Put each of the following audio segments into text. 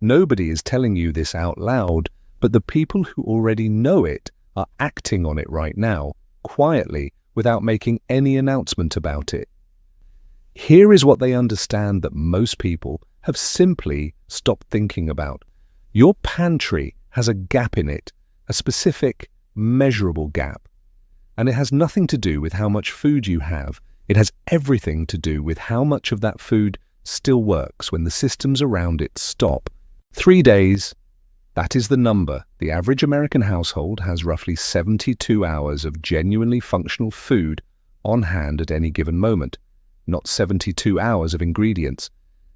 Nobody is telling you this out loud, but the people who already know it are acting on it right now, quietly, without making any announcement about it. Here is what they understand that most people have simply stopped thinking about. Your pantry has a gap in it, a specific, measurable gap. And it has nothing to do with how much food you have. It has everything to do with how much of that food still works when the systems around it stop. 3 days, that is the number. The average American household has roughly 72 hours of genuinely functional food on hand at any given moment. Not 72 hours of ingredients.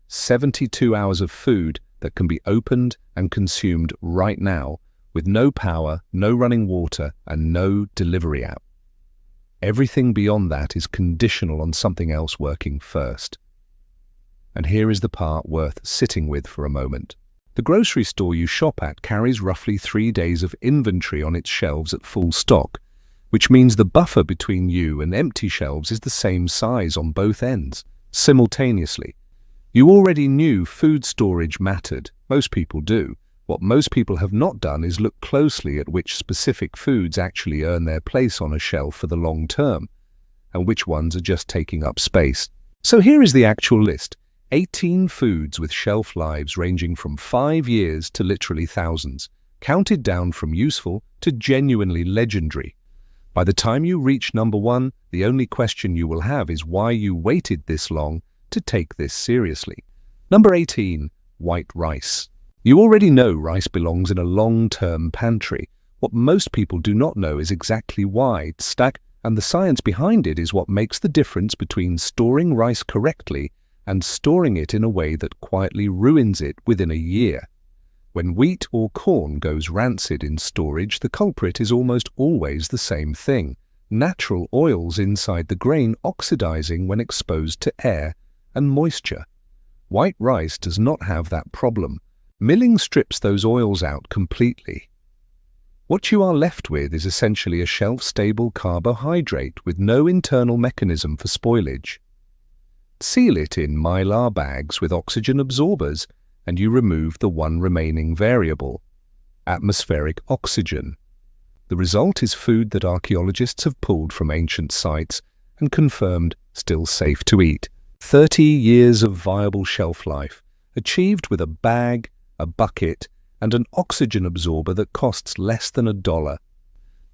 72 hours of food that can be opened and consumed right now with no power, no running water, and no delivery app. Everything beyond that is conditional on something else working first. And here is the part worth sitting with for a moment. The grocery store you shop at carries roughly 3 days of inventory on its shelves at full stock, which means the buffer between you and empty shelves is the same size on both ends, simultaneously. You already knew food storage mattered. Most people do. What most people have not done is look closely at which specific foods actually earn their place on a shelf for the long term, and which ones are just taking up space. So here is the actual list. 18 foods with shelf lives ranging from 5 years to literally thousands, counted down from useful to genuinely legendary. By the time you reach number 1, the only question you will have is why you waited this long to take this seriously. Number 18, white rice. You already know rice belongs in a long-term pantry. What most people do not know is exactly why and the science behind it is what makes the difference between storing rice correctly and storing it in a way that quietly ruins it within a year. When wheat or corn goes rancid in storage, the culprit is almost always the same thing: natural oils inside the grain oxidizing when exposed to air and moisture. White rice does not have that problem. Milling strips those oils out completely. What you are left with is essentially a shelf-stable carbohydrate with no internal mechanism for spoilage. Seal it in mylar bags with oxygen absorbers, and you remove the one remaining variable: atmospheric oxygen. The result is food that archaeologists have pulled from ancient sites and confirmed still safe to eat. 30 years of viable shelf life, achieved with a bag, a bucket, and an oxygen absorber that costs less than $1.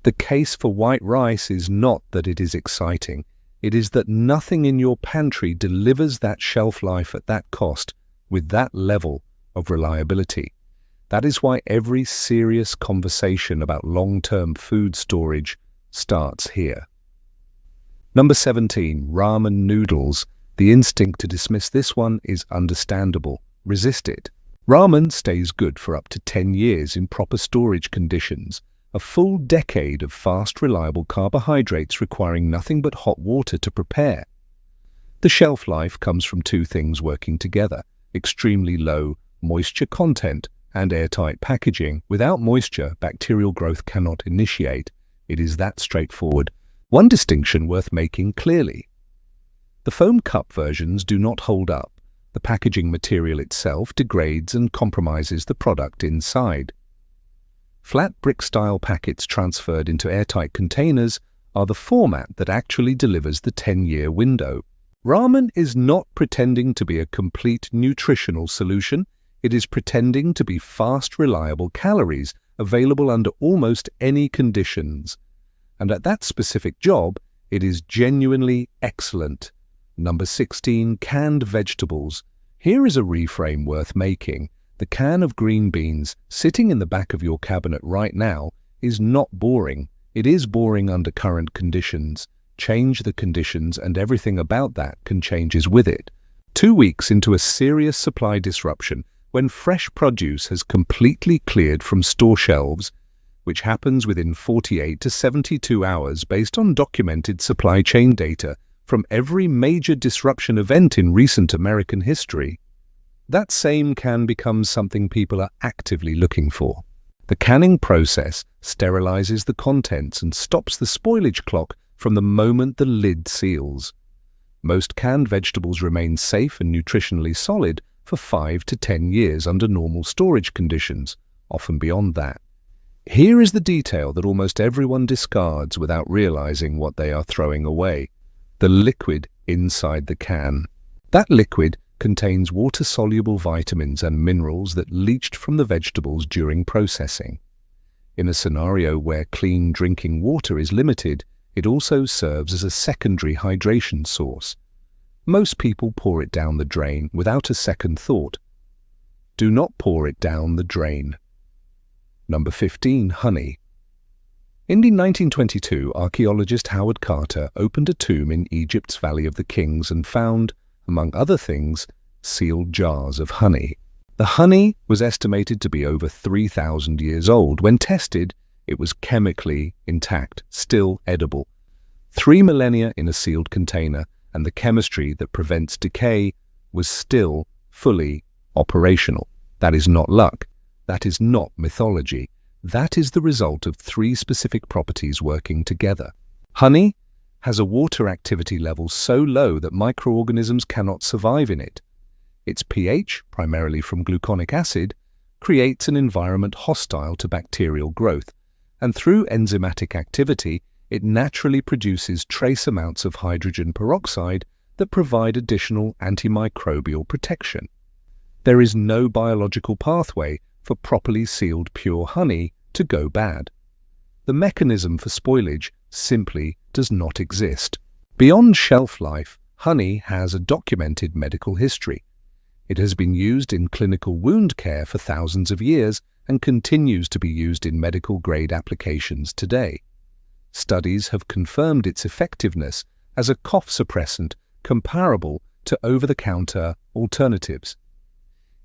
The case for white rice is not that it is exciting. It is that nothing in your pantry delivers that shelf life at that cost with that level of reliability. That is why every serious conversation about long-term food storage starts here. Number 17, ramen noodles. The instinct to dismiss this one is understandable. Resist it. Ramen stays good for up to 10 years in proper storage conditions. A full decade of fast, reliable carbohydrates requiring nothing but hot water to prepare. The shelf life comes from 2 things working together: extremely low moisture content and airtight packaging. Without moisture, bacterial growth cannot initiate. It is that straightforward. One distinction worth making clearly: the foam cup versions do not hold up. The packaging material itself degrades and compromises the product inside. Flat brick-style packets transferred into airtight containers are the format that actually delivers the 10-year window. Ramen is not pretending to be a complete nutritional solution. It is pretending to be fast, reliable calories available under almost any conditions. And at that specific job, it is genuinely excellent. Number 16, canned vegetables. Here is a reframe worth making. The can of green beans sitting in the back of your cabinet right now is not boring. It is boring under current conditions. Change the conditions and everything about that can change with it. 2 weeks into a serious supply disruption, when fresh produce has completely cleared from store shelves, which happens within 48 to 72 hours based on documented supply chain data from every major disruption event in recent American history, that same can become something people are actively looking for. The canning process sterilizes the contents and stops the spoilage clock from the moment the lid seals. Most canned vegetables remain safe and nutritionally solid for 5 to 10 years under normal storage conditions, often beyond that. Here is the detail that almost everyone discards without realizing what they are throwing away: the liquid inside the can. That liquid contains water-soluble vitamins and minerals that leached from the vegetables during processing. In a scenario where clean drinking water is limited, it also serves as a secondary hydration source. Most people pour it down the drain without a second thought. Do not pour it down the drain. Number 15. Honey. In 1922, archaeologist Howard Carter opened a tomb in Egypt's Valley of the Kings and found, among other things, sealed jars of honey. The honey was estimated to be over 3,000 years old. When tested, it was chemically intact, still edible. 3 millennia in a sealed container, and the chemistry that prevents decay was still fully operational. That is not luck. That is not mythology. That is the result of 3 specific properties working together. Honey has a water activity level so low that microorganisms cannot survive in it. Its pH, primarily from gluconic acid, creates an environment hostile to bacterial growth, and through enzymatic activity, it naturally produces trace amounts of hydrogen peroxide that provide additional antimicrobial protection. There is no biological pathway for properly sealed pure honey to go bad. The mechanism for spoilage simply does not exist. Beyond shelf life, honey has a documented medical history. It has been used in clinical wound care for thousands of years and continues to be used in medical-grade applications today. Studies have confirmed its effectiveness as a cough suppressant comparable to over-the-counter alternatives.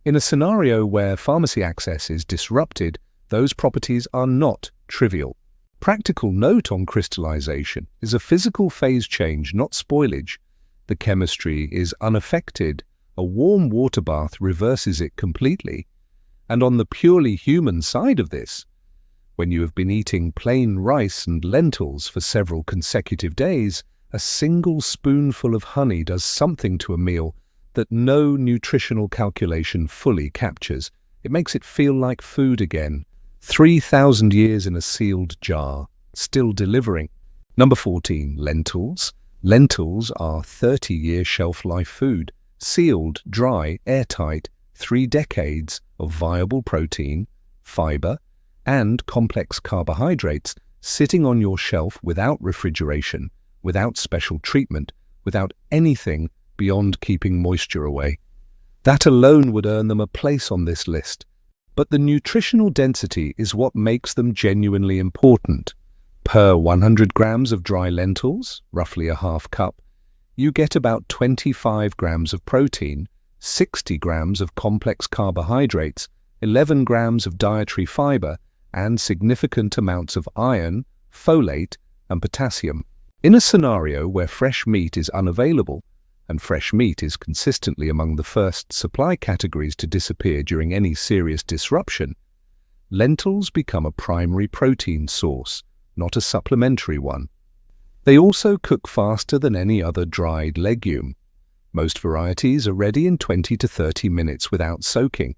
In a scenario where pharmacy access is disrupted, those properties are not trivial. Practical note on crystallization is a physical phase change, not spoilage. The chemistry is unaffected. A warm water bath reverses it completely. And on the purely human side of this, when you have been eating plain rice and lentils for several consecutive days, a single spoonful of honey does something to a meal that no nutritional calculation fully captures. It makes it feel like food again. 3,000 years in a sealed jar, still delivering. Number 14. Lentils. Lentils are 30-year shelf-life food, sealed, dry, airtight, 3 decades of viable protein, fiber, and complex carbohydrates sitting on your shelf without refrigeration, without special treatment, without anything beyond keeping moisture away. That alone would earn them a place on this list. But the nutritional density is what makes them genuinely important. Per 100 grams of dry lentils, roughly a half cup, you get about 25 grams of protein, 60 grams of complex carbohydrates, 11 grams of dietary fiber, and significant amounts of iron, folate, and potassium. In a scenario where fresh meat is unavailable, and fresh meat is consistently among the first supply categories to disappear during any serious disruption, lentils become a primary protein source, not a supplementary one. They also cook faster than any other dried legume. Most varieties are ready in 20 to 30 minutes without soaking.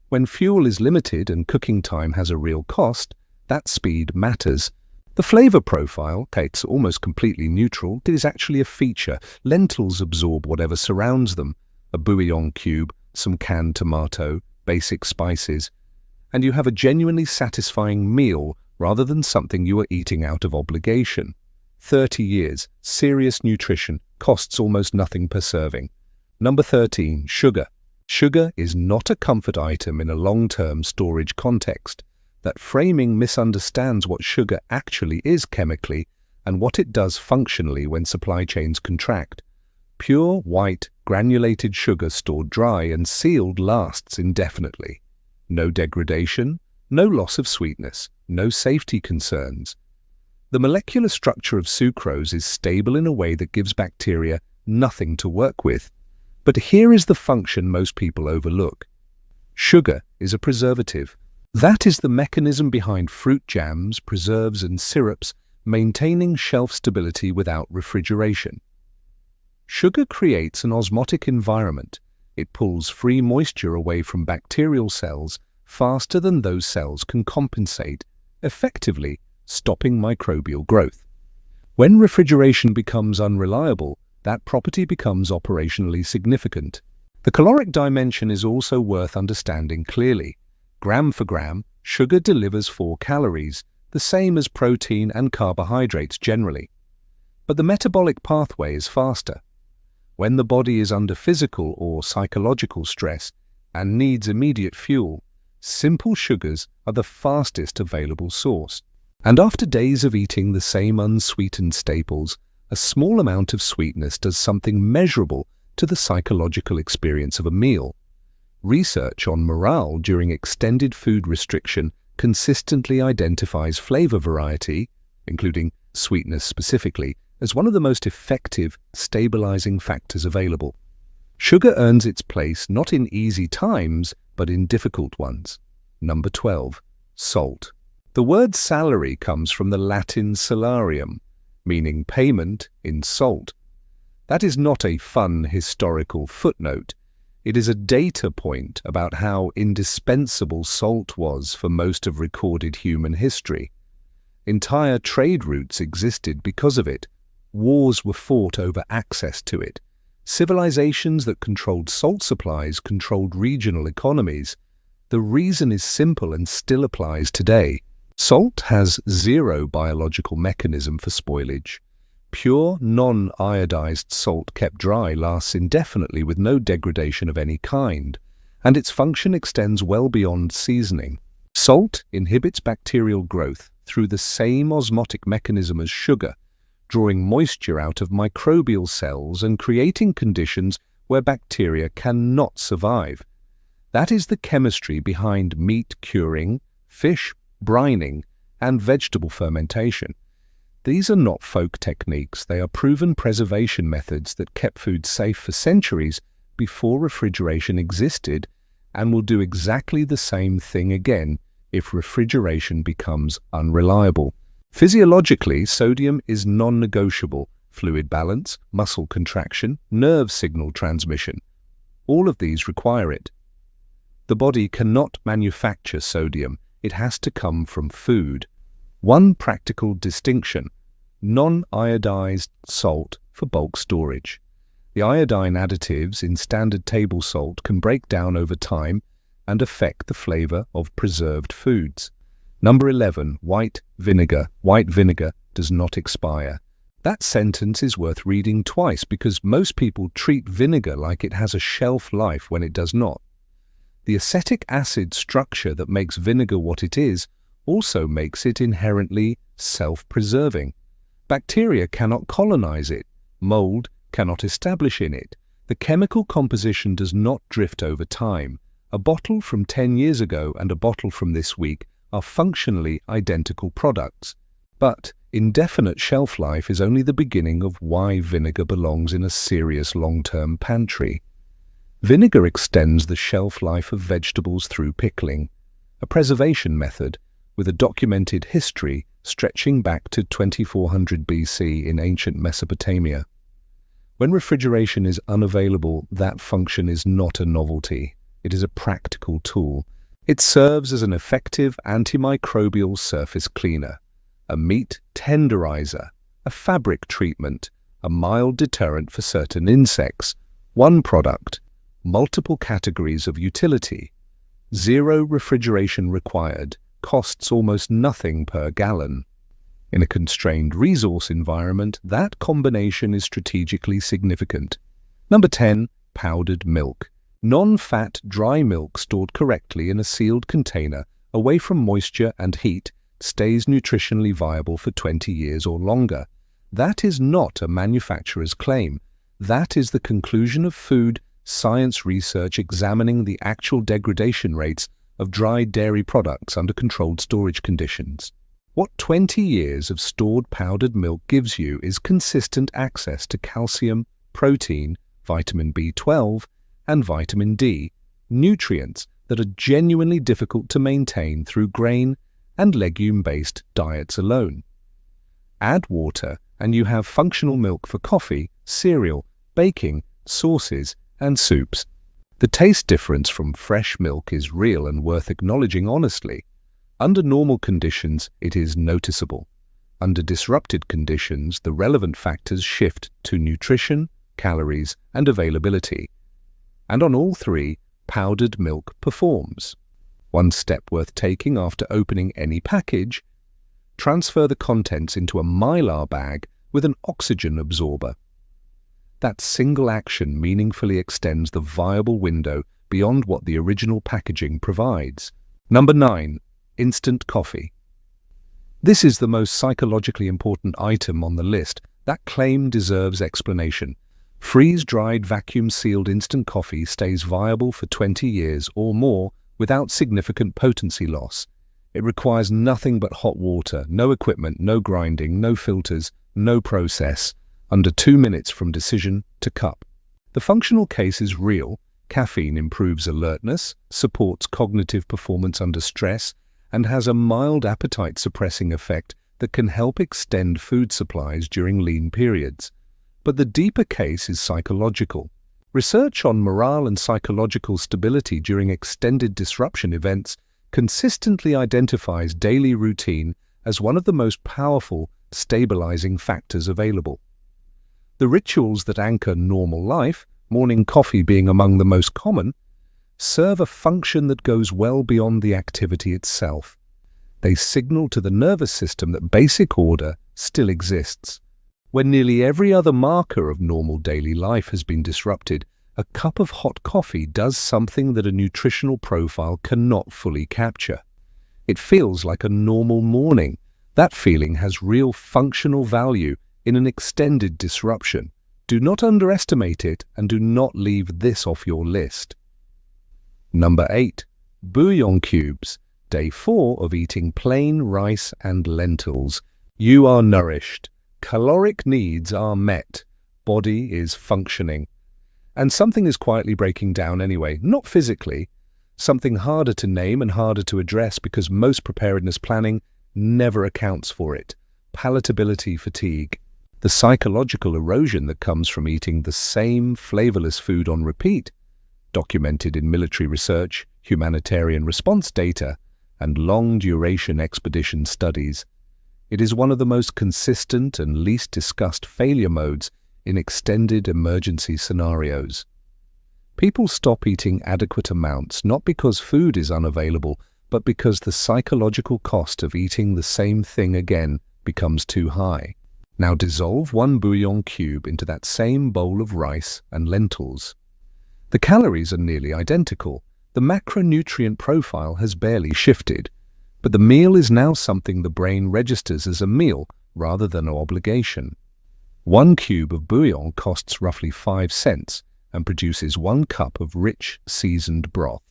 When fuel is limited and cooking time has a real cost, that speed matters. The flavor profile, it's almost completely neutral. It is actually a feature. Lentils absorb whatever surrounds them. A bouillon cube, some canned tomato, basic spices, and you have a genuinely satisfying meal rather than something you are eating out of obligation. 30 years, serious nutrition, costs almost nothing per serving. Number 13. Sugar. Sugar is not a comfort item in a long-term storage context. That framing misunderstands what sugar actually is chemically and what it does functionally when supply chains contract. Pure, white, granulated sugar stored dry and sealed lasts indefinitely. No degradation, no loss of sweetness, no safety concerns. The molecular structure of sucrose is stable in a way that gives bacteria nothing to work with. But here is the function most people overlook. Sugar is a preservative. That is the mechanism behind fruit jams, preserves, and syrups, maintaining shelf stability without refrigeration. Sugar creates an osmotic environment. It pulls free moisture away from bacterial cells faster than those cells can compensate, effectively stopping microbial growth. When refrigeration becomes unreliable, that property becomes operationally significant. The caloric dimension is also worth understanding clearly. Gram for gram, sugar delivers 4 calories, the same as protein and carbohydrates generally. But the metabolic pathway is faster. When the body is under physical or psychological stress and needs immediate fuel, simple sugars are the fastest available source. And after days of eating the same unsweetened staples, a small amount of sweetness does something measurable to the psychological experience of a meal. Research on morale during extended food restriction consistently identifies flavor variety, including sweetness specifically, as one of the most effective stabilizing factors available. Sugar earns its place not in easy times, but in difficult ones. Number 12. Salt. The word salary comes from the Latin salarium, meaning payment in salt. That is not a fun historical footnote. It is a data point about how indispensable salt was for most of recorded human history. Entire trade routes existed because of it. Wars were fought over access to it. Civilizations that controlled salt supplies controlled regional economies. The reason is simple and still applies today. Salt has zero biological mechanism for spoilage. Pure, non-iodized salt kept dry lasts indefinitely with no degradation of any kind, and its function extends well beyond seasoning. Salt inhibits bacterial growth through the same osmotic mechanism as sugar, drawing moisture out of microbial cells and creating conditions where bacteria cannot survive. That is the chemistry behind meat curing, fish brining, and vegetable fermentation. These are not folk techniques, they are proven preservation methods that kept food safe for centuries before refrigeration existed and will do exactly the same thing again if refrigeration becomes unreliable. Physiologically, sodium is non-negotiable. Fluid balance, muscle contraction, nerve signal transmission. All of these require it. The body cannot manufacture sodium. It has to come from food. One practical distinction: non-iodized salt for bulk storage. The iodine additives in standard table salt can break down over time and affect the flavor of preserved foods. Number 11. White vinegar. White vinegar does not expire. That sentence is worth reading twice because most people treat vinegar like it has a shelf life when it does not. The acetic acid structure that makes vinegar what it is also makes it inherently self-preserving. Bacteria cannot colonize it. Mold cannot establish in it. The chemical composition does not drift over time. A bottle from 10 years ago and a bottle from this week are functionally identical products. But indefinite shelf life is only the beginning of why vinegar belongs in a serious long-term pantry. Vinegar extends the shelf life of vegetables through pickling, a preservation method with a documented history stretching back to 2400 BC in ancient Mesopotamia. When refrigeration is unavailable, that function is not a novelty. It is a practical tool. It serves as an effective antimicrobial surface cleaner, a meat tenderizer, a fabric treatment, a mild deterrent for certain insects. One product, multiple categories of utility. Zero refrigeration required, costs almost nothing per gallon. In a constrained resource environment, that combination is strategically significant. Number 10. Powdered milk. Non-fat dry milk stored correctly in a sealed container away from moisture and heat stays nutritionally viable for 20 years or longer. That is not a manufacturer's claim. That is the conclusion of food science research examining the actual degradation rates of dried dairy products under controlled storage conditions. What 20 years of stored powdered milk gives you is consistent access to calcium, protein, vitamin B12, and vitamin D, nutrients that are genuinely difficult to maintain through grain and legume-based diets alone. Add water and you have functional milk for coffee, cereal, baking, sauces, and soups. The taste difference from fresh milk is real and worth acknowledging honestly. Under normal conditions, it is noticeable. Under disrupted conditions, the relevant factors shift to nutrition, calories, and availability. And on all three, powdered milk performs. One step worth taking after opening any package: transfer the contents into a Mylar bag with an oxygen absorber. That single action meaningfully extends the viable window beyond what the original packaging provides. Number 9. Instant coffee. This is the most psychologically important item on the list. That claim deserves explanation. Freeze-dried, vacuum-sealed instant coffee stays viable for 20 years or more without significant potency loss. It requires nothing but hot water, no equipment, no grinding, no filters, no process. Under 2 minutes from decision to cup. The functional case is real. Caffeine improves alertness, supports cognitive performance under stress, and has a mild appetite-suppressing effect that can help extend food supplies during lean periods. But the deeper case is psychological. Research on morale and psychological stability during extended disruption events consistently identifies daily routine as one of the most powerful stabilizing factors available. The rituals that anchor normal life, morning coffee being among the most common, serve a function that goes well beyond the activity itself. They signal to the nervous system that basic order still exists. When nearly every other marker of normal daily life has been disrupted, a cup of hot coffee does something that a nutritional profile cannot fully capture. It feels like a normal morning. That feeling has real functional value in an extended disruption. Do not underestimate it, and do not leave this off your list. Number 8. Bouillon cubes. Day 4 of eating plain rice and lentils. You are nourished. Caloric needs are met. Body is functioning. And something is quietly breaking down anyway, not physically. Something harder to name and harder to address because most preparedness planning never accounts for it. Palatability fatigue. The psychological erosion that comes from eating the same flavorless food on repeat, documented in military research, humanitarian response data, and long-duration expedition studies. It is one of the most consistent and least discussed failure modes in extended emergency scenarios. People stop eating adequate amounts not because food is unavailable, but because the psychological cost of eating the same thing again becomes too high. Now dissolve 1 bouillon cube into that same bowl of rice and lentils. The calories are nearly identical. The macronutrient profile has barely shifted, but the meal is now something the brain registers as a meal rather than an obligation. 1 cube of bouillon costs roughly 5 cents and produces 1 cup of rich, seasoned broth.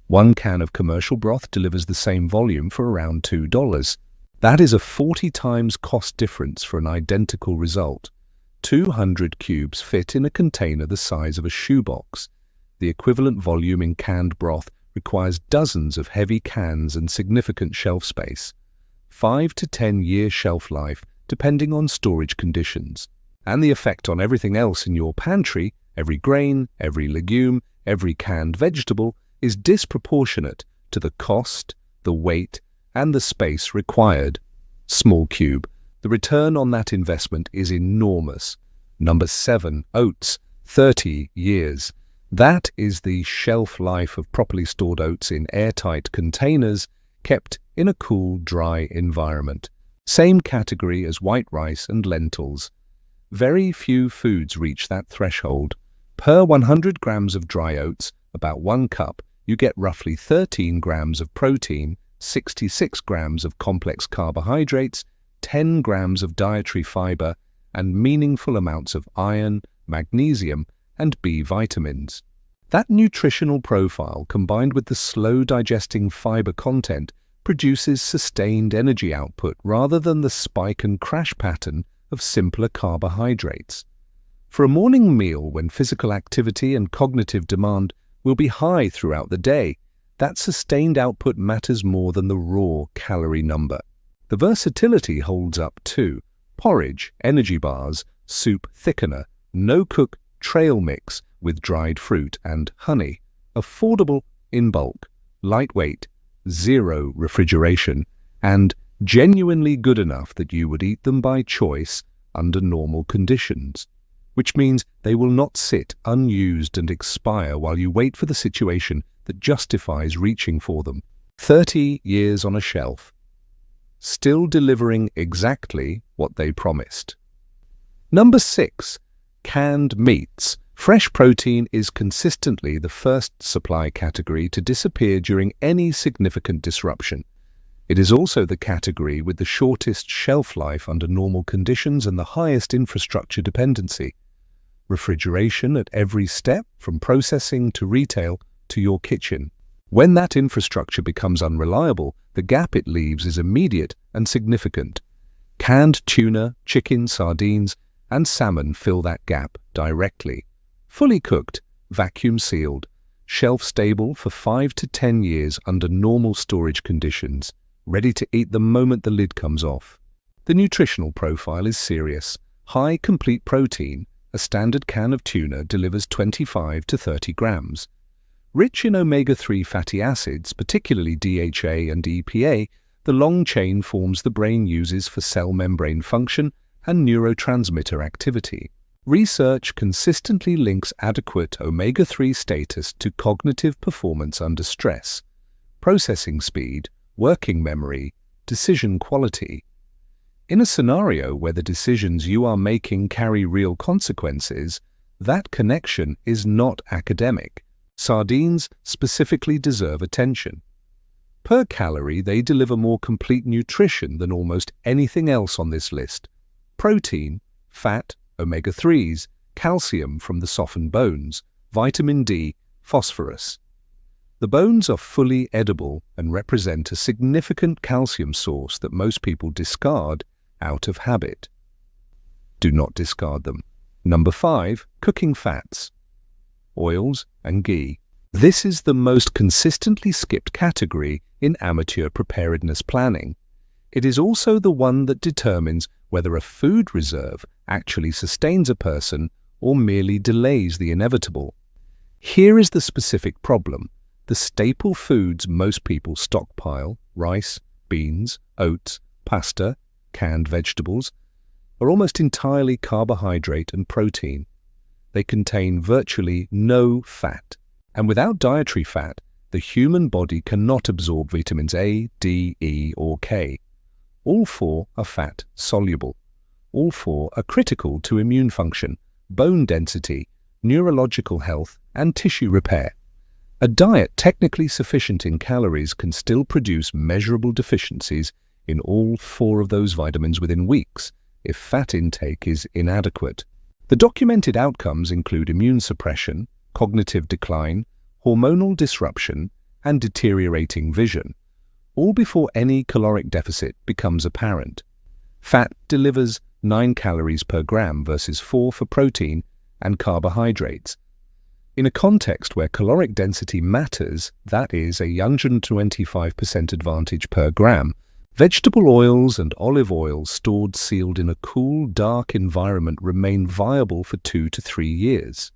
1 can of commercial broth delivers the same volume for around $2. That is a 40 times cost difference for an identical result. 200 cubes fit in a container the size of a shoebox. The equivalent volume in canned broth requires dozens of heavy cans and significant shelf space. 5 to 10 year shelf life, depending on storage conditions. And the effect on everything else in your pantry, every grain, every legume, every canned vegetable, is disproportionate to the cost, the weight, and the space required. Small cube. The return on that investment is enormous. Number 7. Oats. 30 years. That is the shelf life of properly stored oats in airtight containers, kept in a cool, dry environment. Same category as white rice and lentils. Very few foods reach that threshold. Per 100 grams of dry oats, about 1 cup, you get roughly 13 grams of protein, 66 grams of complex carbohydrates, 10 grams of dietary fiber, and meaningful amounts of iron, magnesium, and B vitamins. That nutritional profile, combined with the slow-digesting fiber content, produces sustained energy output rather than the spike and crash pattern of simpler carbohydrates. For a morning meal when physical activity and cognitive demand will be high throughout the day, that sustained output matters more than the raw calorie number. The versatility holds up too. Porridge, energy bars, soup thickener, no-cook trail mix with dried fruit and honey. affordable in bulk, lightweight, zero refrigeration, and genuinely good enough that you would eat them by choice under normal conditions, which means they will not sit unused and expire while you wait for the situation that justifies reaching for them. 30 years on a shelf, still delivering exactly what they promised. Number 6. Canned meats. Fresh protein is consistently the first supply category to disappear during any significant disruption. It is also the category with the shortest shelf life under normal conditions and the highest infrastructure dependency. Refrigeration at every step, from processing to retail to your kitchen. When that infrastructure becomes unreliable, the gap it leaves is immediate and significant. Canned tuna, chicken, sardines, and salmon fill that gap directly. Fully cooked, vacuum-sealed, shelf-stable for 5 to 10 years under normal storage conditions, ready to eat the moment the lid comes off. The nutritional profile is serious. High complete protein, a standard can of tuna delivers 25 to 30 grams. Rich in omega-3 fatty acids, particularly DHA and EPA, the long chain forms the brain uses for cell membrane function and neurotransmitter activity. Research consistently links adequate omega-3 status to cognitive performance under stress, processing speed, working memory, decision quality. In a scenario where the decisions you are making carry real consequences, that connection is not academic. Sardines specifically deserve attention. Per calorie, they deliver more complete nutrition than almost anything else on this list. Protein, fat, omega-3s, calcium from the softened bones, vitamin D, phosphorus. The bones are fully edible and represent a significant calcium source that most people discard out of habit. Do not discard them. Number 5. Cooking fats. Oils and ghee. This is the most consistently skipped category in amateur preparedness planning. It is also the one that determines whether a food reserve actually sustains a person or merely delays the inevitable. Here is the specific problem. The staple foods most people stockpile, rice, beans, oats, pasta, canned vegetables, are almost entirely carbohydrate and protein. They contain virtually no fat. And without dietary fat, the human body cannot absorb vitamins A, D, E, or K. All 4 are fat-soluble. All 4 are critical to immune function, bone density, neurological health, and tissue repair. A diet technically sufficient in calories can still produce measurable deficiencies in all 4 of those vitamins within weeks if fat intake is inadequate. The documented outcomes include immune suppression, cognitive decline, hormonal disruption, and deteriorating vision, all before any caloric deficit becomes apparent. Fat delivers 9 calories per gram versus 4 for protein and carbohydrates. In a context where caloric density matters, that is a 125% advantage per gram, vegetable oils and olive oil stored sealed in a cool, dark environment remain viable for 2 to 3 years.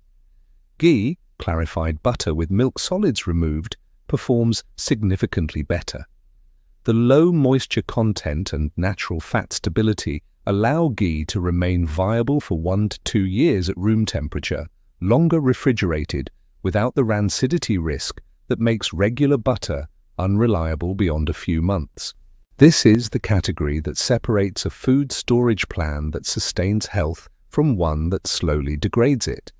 Ghee, clarified butter with milk solids removed, performs significantly better. The low moisture content and natural fat stability allow ghee to remain viable for 1 to 2 years at room temperature, longer refrigerated, without the rancidity risk that makes regular butter unreliable beyond a few months. This is the category that separates a food storage plan that sustains health from one that slowly degrades it.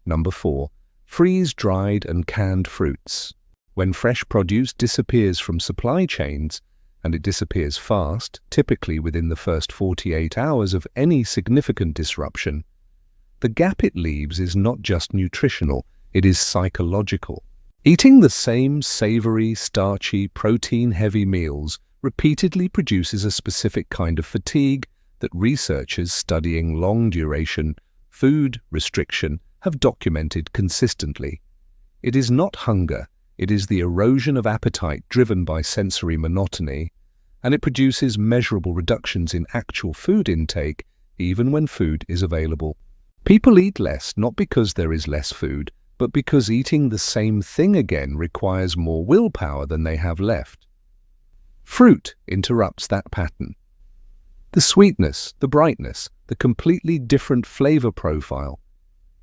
Number 4. Freeze-dried and canned fruits. When fresh produce disappears from supply chains, and it disappears fast, typically within the first 48 hours of any significant disruption, the gap it leaves is not just nutritional, it is psychological. Eating the same savory, starchy, protein-heavy meals repeatedly produces a specific kind of fatigue that researchers studying long-duration food restriction have documented consistently. It is not hunger, it is the erosion of appetite driven by sensory monotony, and it produces measurable reductions in actual food intake even when food is available. People eat less not because there is less food, but because eating the same thing again requires more willpower than they have left. Fruit interrupts that pattern. The sweetness, the brightness, the completely different flavor profile.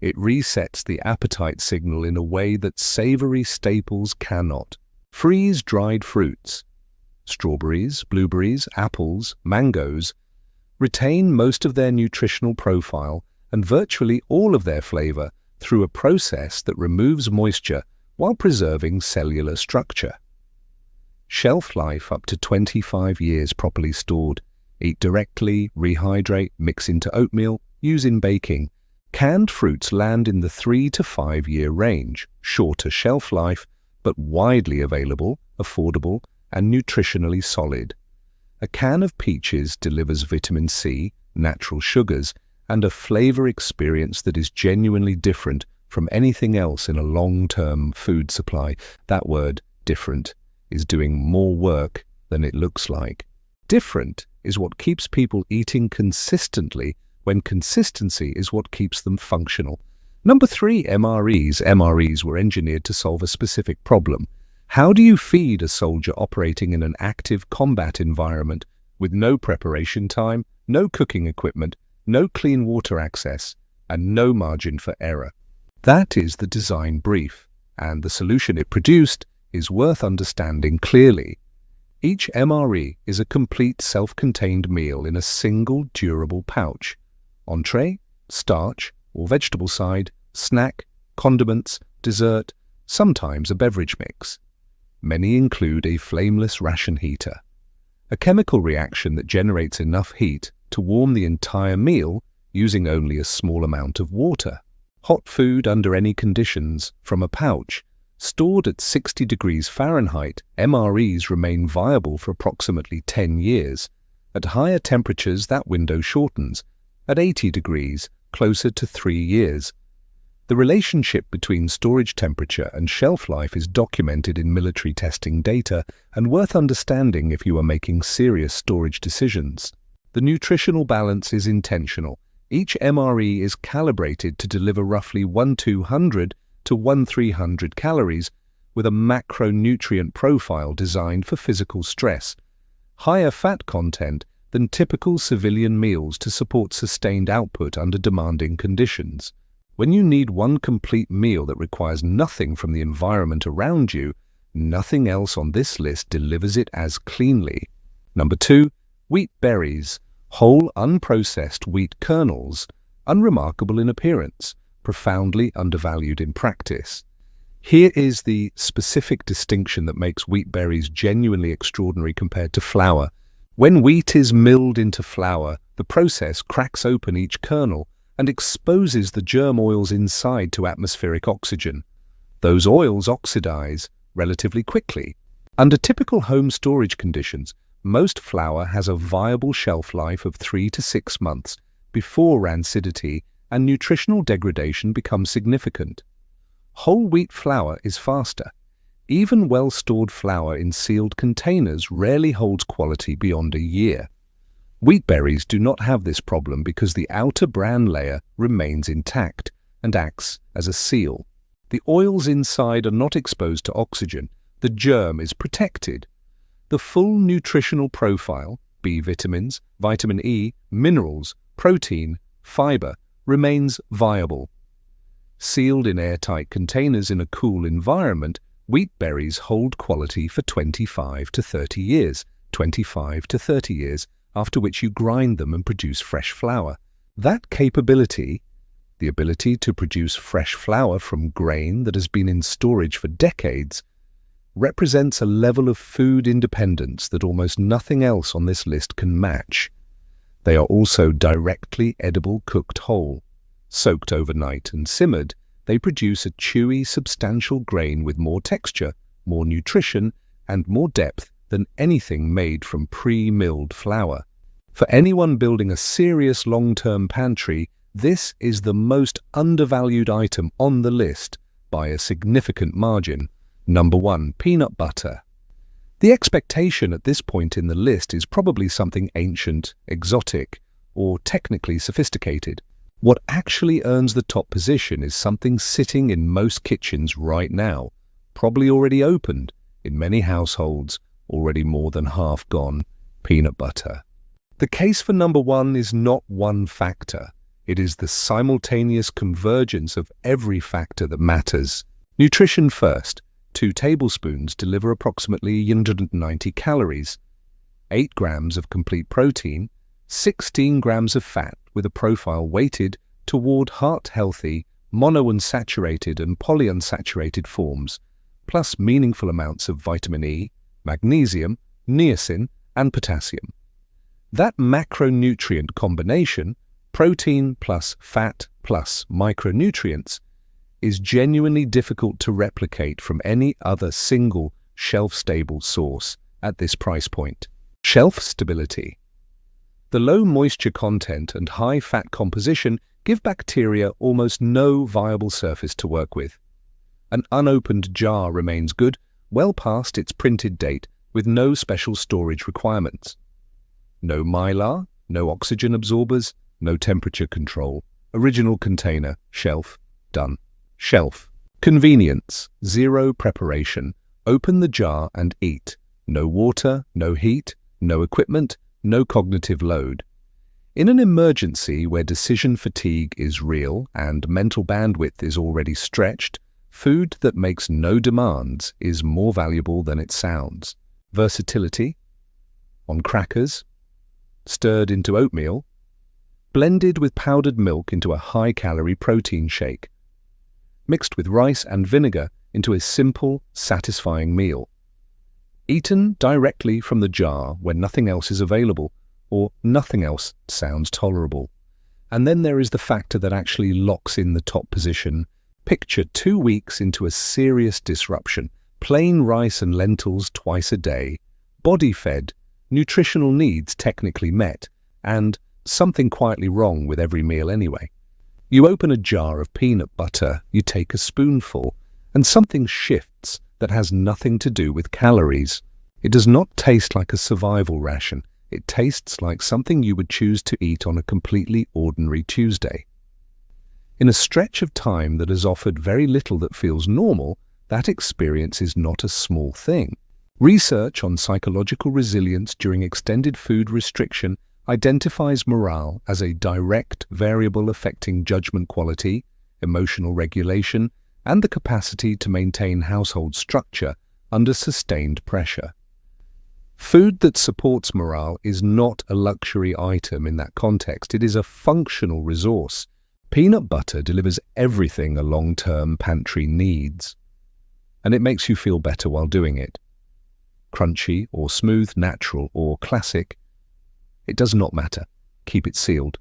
It resets the appetite signal in a way that savory staples cannot. Freeze-dried fruits, strawberries, blueberries, apples, mangoes, retain most of their nutritional profile and virtually all of their flavor through a process that removes moisture while preserving cellular structure. Shelf life up to 25 years properly stored. Eat directly, rehydrate, mix into oatmeal, use in baking. Canned fruits land in the 3 to 5 year range, shorter shelf life, but widely available, affordable, and nutritionally solid. A can of peaches delivers vitamin C, natural sugars, and a flavor experience that is genuinely different from anything else in a long-term food supply. That word, different, is doing more work than it looks like. Different is what keeps people eating consistently when consistency is what keeps them functional. Number 3, MREs. MREs were engineered to solve a specific problem. How do you feed a soldier operating in an active combat environment with no preparation time, no cooking equipment, no clean water access, and no margin for error? That is the design brief, and the solution it produced is worth understanding clearly. Each MRE is a complete self-contained meal in a single durable pouch. Entree, starch or vegetable side, snack, condiments, dessert, sometimes a beverage mix. Many include a flameless ration heater, a chemical reaction that generates enough heat to warm the entire meal using only a small amount of water. Hot food under any conditions from a pouch. Stored at 60 degrees Fahrenheit, MREs remain viable for approximately 10 years. At higher temperatures, that window shortens. At 80 degrees, closer to 3 years. The relationship between storage temperature and shelf life is documented in military testing data and worth understanding if you are making serious storage decisions. The nutritional balance is intentional. Each MRE is calibrated to deliver roughly 1,200 to 1,300 calories with a macronutrient profile designed for physical stress. Higher fat content than typical civilian meals to support sustained output under demanding conditions. When you need one complete meal that requires nothing from the environment around you, nothing else on this list delivers it as cleanly. Number 2, wheat berries. Whole, unprocessed wheat kernels, unremarkable in appearance, profoundly undervalued in practice. Here is the specific distinction that makes wheat berries genuinely extraordinary compared to flour. When wheat is milled into flour, the process cracks open each kernel and exposes the germ oils inside to atmospheric oxygen. Those oils oxidize relatively quickly. Under typical home storage conditions, most flour has a viable shelf life of 3 to 6 months before rancidity and nutritional degradation becomes significant. Whole wheat flour is faster. Even well-stored flour in sealed containers rarely holds quality beyond a year. Wheat berries do not have this problem because the outer bran layer remains intact and acts as a seal. The oils inside are not exposed to oxygen. The germ is protected. The full nutritional profile, B vitamins, vitamin E, minerals, protein, fiber, remains viable. Sealed in airtight containers in a cool environment, wheat berries hold quality for 25 to 30 years, after which you grind them and produce fresh flour. That capability, the ability to produce fresh flour from grain that has been in storage for decades, represents a level of food independence that almost nothing else on this list can match. They are also directly edible cooked whole. Soaked overnight and simmered, they produce a chewy, substantial grain with more texture, more nutrition, and more depth than anything made from pre-milled flour. For anyone building a serious long-term pantry, this is the most undervalued item on the list by a significant margin. Number 1, peanut butter. The expectation at this point in the list is probably something ancient, exotic, or technically sophisticated. What actually earns the top position is something sitting in most kitchens right now, probably already opened, in many households, already more than half gone: peanut butter. The case for number one is not one factor. It is the simultaneous convergence of every factor that matters. Nutrition first. 2 tablespoons deliver approximately 190 calories, 8 grams of complete protein, 16 grams of fat with a profile weighted toward heart-healthy, monounsaturated and polyunsaturated forms, plus meaningful amounts of vitamin E, magnesium, niacin, and potassium. That macronutrient combination, protein plus fat plus micronutrients, is genuinely difficult to replicate from any other single shelf-stable source at this price point. Shelf stability. The low moisture content and high fat composition give bacteria almost no viable surface to work with. An unopened jar remains good well past its printed date with no special storage requirements. No mylar, no oxygen absorbers, no temperature control. Original container, shelf, done. Shelf. Convenience. 0 preparation. Open the jar and eat. No water, no heat, no equipment, no cognitive load. In an emergency where decision fatigue is real and mental bandwidth is already stretched, food that makes no demands is more valuable than it sounds. Versatility. On crackers. Stirred into oatmeal. Blended with powdered milk into a high-calorie protein shake. Mixed with rice and vinegar into a simple, satisfying meal. Eaten directly from the jar when nothing else is available, or nothing else sounds tolerable. And then there is the factor that actually locks in the top position. Picture 2 weeks into a serious disruption, plain rice and lentils twice a day, body-fed, nutritional needs technically met, and something quietly wrong with every meal anyway. You open a jar of peanut butter, you take a spoonful, and something shifts that has nothing to do with calories. It does not taste like a survival ration. It tastes like something you would choose to eat on a completely ordinary Tuesday. In a stretch of time that has offered very little that feels normal, that experience is not a small thing. Research on psychological resilience during extended food restriction identifies morale as a direct variable affecting judgment quality, emotional regulation, and the capacity to maintain household structure under sustained pressure. Food that supports morale is not a luxury item in that context. It is a functional resource. Peanut butter delivers everything a long-term pantry needs, and it makes you feel better while doing it. Crunchy or smooth, natural or classic, it does not matter. Keep it sealed.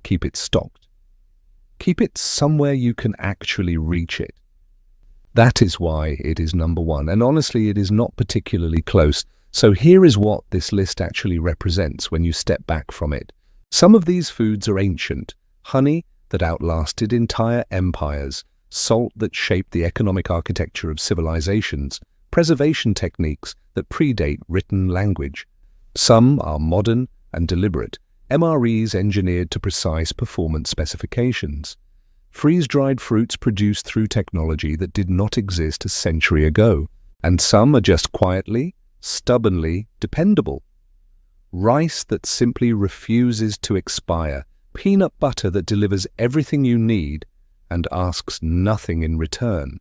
Keep it stocked. Keep it somewhere you can actually reach it. That is why it is number one, and honestly, it is not particularly close. So here is what this list actually represents when you step back from it. Some of these foods are ancient. Honey that outlasted entire empires, salt that shaped the economic architecture of civilizations, preservation techniques that predate written language. Some are modern and deliberate, MREs engineered to precise performance specifications. Freeze-dried fruits produced through technology that did not exist a century ago. And some are just quietly, stubbornly dependable. Rice that simply refuses to expire, peanut butter that delivers everything you need and asks nothing in return.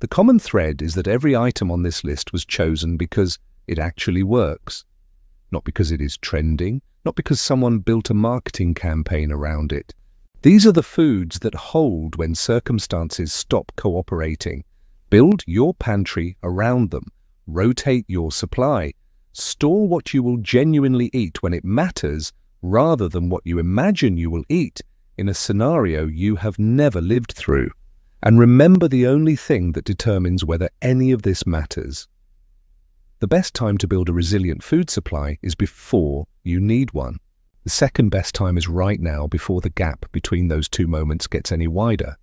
The common thread is that every item on this list was chosen because it actually works, not because it is trending, not because someone built a marketing campaign around it. These are the foods that hold when circumstances stop cooperating. Build your pantry around them. Rotate your supply. Store what you will genuinely eat when it matters rather than what you imagine you will eat in a scenario you have never lived through. And remember the only thing that determines whether any of this matters. The best time to build a resilient food supply is before you need one. The second best time is right now, before the gap between those two moments gets any wider.